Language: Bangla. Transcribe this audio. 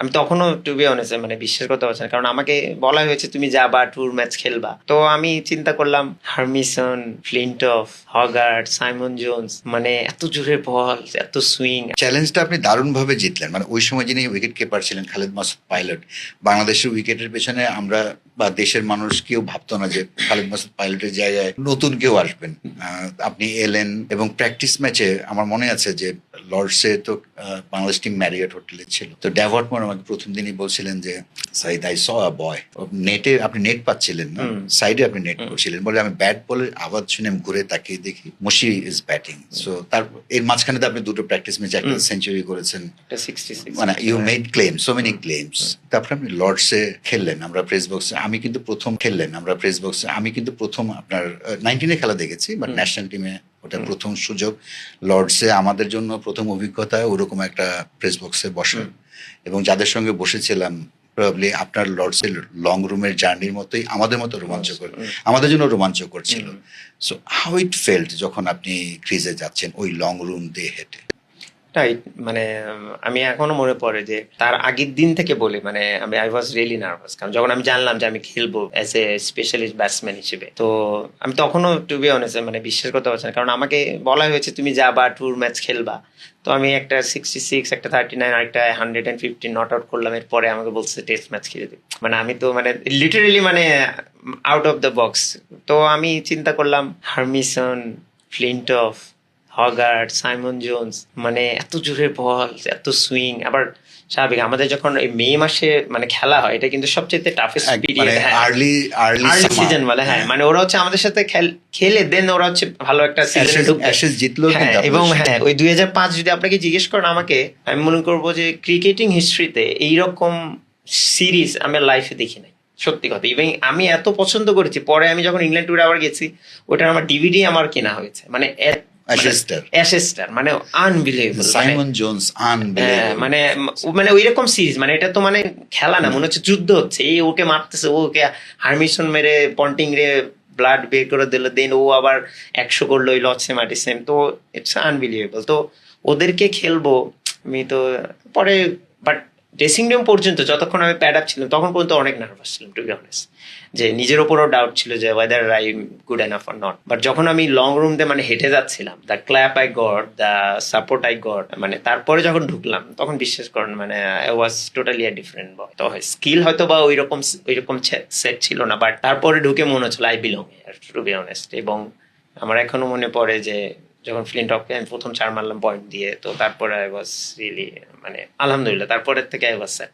আমি তখনও টু বি অনেস্ট মানে বিশ্বাস করতে পারছি না, কারণ আমাকে বলা হয়েছে তুমি যাবা ট্যুর ম্যাচ খেলবা। তো আমি চিন্তা করলাম হার্মিসন, ফ্লিনটফ, হগার্ট, সাইমন জোন্স, মানে এত জোরে বল, এত সুইং। চ্যালেঞ্জটা আপনি দারুণভাবে জিতলেন। মানে ওই সময় যিনি উইকেট কিপার ছিলেন খালেদ মাসুদ পাইলট, বাংলাদেশের উইকেটের পেছনে আমরা বা দেশের মানুষ কেউ ভাবতো না যে খালেদ মাসুদ পাইলটের জায়গায় নতুন কেউ আসবেন। আপনি এলেন এবং প্র্যাকটিস ম্যাচে আমার মনে আছে যে লর্ডসে তো বাংলাদেশ টিম ম্যারিয়ট হোটেলে ছিল, তো ড্যাভট মোর আমাকে প্রথম দিনই বলছিলেন যে সাইদ আই স আ বয়, নেটে আপনি নেট পাচ্ছিলেন না, সাইডে আপনি নেট করছিলেন, বলে আমি ব্যাট বলের আওয়াজ শুনে আমি ঘুরে তাকিয়ে দেখি মুশি ইজ ব্যাটিং। সো তার এর মাঝখানে তো আপনি দুটো প্র্যাকটিস ম্যাচে একটা সেঞ্চুরি করেছেন, মানে you made claim, so many claims. তারপরে আপনি লর্ডসে খেললেন, আমরা প্রেস বক্সে আমি কিন্তু প্রথম আপনার 19-এ খেলা দেখেছি, বাট ন্যাশনাল টিমে ওটা প্রথম সুযোগ। লর্ডসে আমাদের জন্য প্রথম অভিজ্ঞতা ওরকম একটা প্রেস বক্সে বসার, এবং যাদের সঙ্গে বসেছিলাম প্রবাবলি আপনার লর্ডসের লং রুমের জার্নির মতোই আমাদের মতো রোমাঞ্চকর, আমাদের জন্য রোমাঞ্চকর ছিল। সো হাউ ইট ফেল্ট যখন আপনি ক্রিজে যাচ্ছেন ওই লং রুম দিয়ে হেঁটে? রাইট, মানে আমি এখনো মনে পড়ে যে তার আগের দিন থেকে বলি, মানে আই ওয়াজ রিয়েলি নার্ভাস, কারণ যখন আমি জানলাম যে আমি খেলবো অ্যাজ এ স্পেশালিস্ট ব্যাটসম্যান হিসেবে, তো আমি তখনও টু বি অনেস্ট মানে বিশ্বাস করতে পারছি না, কারণ আমাকে বলা হয়েছে তুমি যাবা ট্যুর ম্যাচ খেলবা। তো আমি একটা 66, একটা 39, একটা 115 নট আউট করলাম, এরপরে আমাকে বলছে টেস্ট ম্যাচ খেলে দিই। মানে আমি তো মানে লিটারেলি মানে আউট অফ দ্য বক্স। তো আমি চিন্তা করলাম হার্মিসন, ফ্লিনটফ, হগার্ট, সাইমন জোন্স, মানে এত জোরে বল, এত সুইং। আবার স্বাভাবিক আমাদের যখন এই মে মাসে মানে খেলা হয়, এটা কিন্তু সবচেয়ে টাফেস্ট পিরিয়ড, আর্লি সিজন বলে। হ্যাঁ, মানে ওরা হচ্ছে আমাদের সাথে খেলে দেন ওরা হচ্ছে ভালো একটা সিজনে ঢুকবে, জিতলো। এবং হ্যাঁ ওই 2005 যদি আপনাকে জিজ্ঞেস করেন আমাকে, আমি মনে করবো যে ক্রিকেটিং হিস্ট্রিতে এইরকম সিরিজ আমি লাইফে দেখি নাই, সত্যি কথা। ইভেন আমি এত পছন্দ করেছি, পরে আমি যখন ইংল্যান্ড ট্যুরে আবার গেছি, ওটার আমার ডিভিডি আমার কেনা হয়েছে, মানে অ্যাশেস্টার, মানে আনবিলিভেবল, সাইমন জোন্স আনবিলিভেবল, মানে মানে ওইরকম সিরিজ, মানে এটা তো মানে খেলা না, মনে হচ্ছে যুদ্ধ হচ্ছে, এই ওকে মারতেছে, ও ওকে হার্মিসন মেরে পন্টিং রে ব্লাড বের করে দিল, দেন ও আবার 100 করলো ওই লর্ডসে মাটিসেম, তো ইটস আনবিলিভেবল। তো ওদেরকে খেলবো আমি তো পরে, বাট ড্রেসিং রুম পর্যন্ত যতক্ষণ আমি প্যাড আপ ছিলাম তখন পর্যন্ত অনেক নার্ভাস ছিলাম টু বি অনেস্ট, যে নিজের ওপরও ডাউট ছিল যে whether I good enough or not. But যখন আমি লং রুম দিয়ে মানে হেঁটে যাচ্ছিলাম, the clap I got, the support I got, মানে তারপরে যখন ঢুকলাম তখন বিশ্বাস করেন মানে I was totally a different boy. তো স্কিল হয়তো বা ওইরকম সেট ছিল না, বাট তারপরে ঢুকে মনে হচ্ছিল I belong here two be honest. এবং আমার এখনো মনে পড়ে যে যখন ফ্লিনটফকে আমি প্রথম 4 মারলাম পয়েন্ট দিয়ে, তো তারপরে আই ওয়াজ রিয়েলি মানে আলহামদুলিল্লাহ, তারপরের থেকে আই ওয়াজ সেট।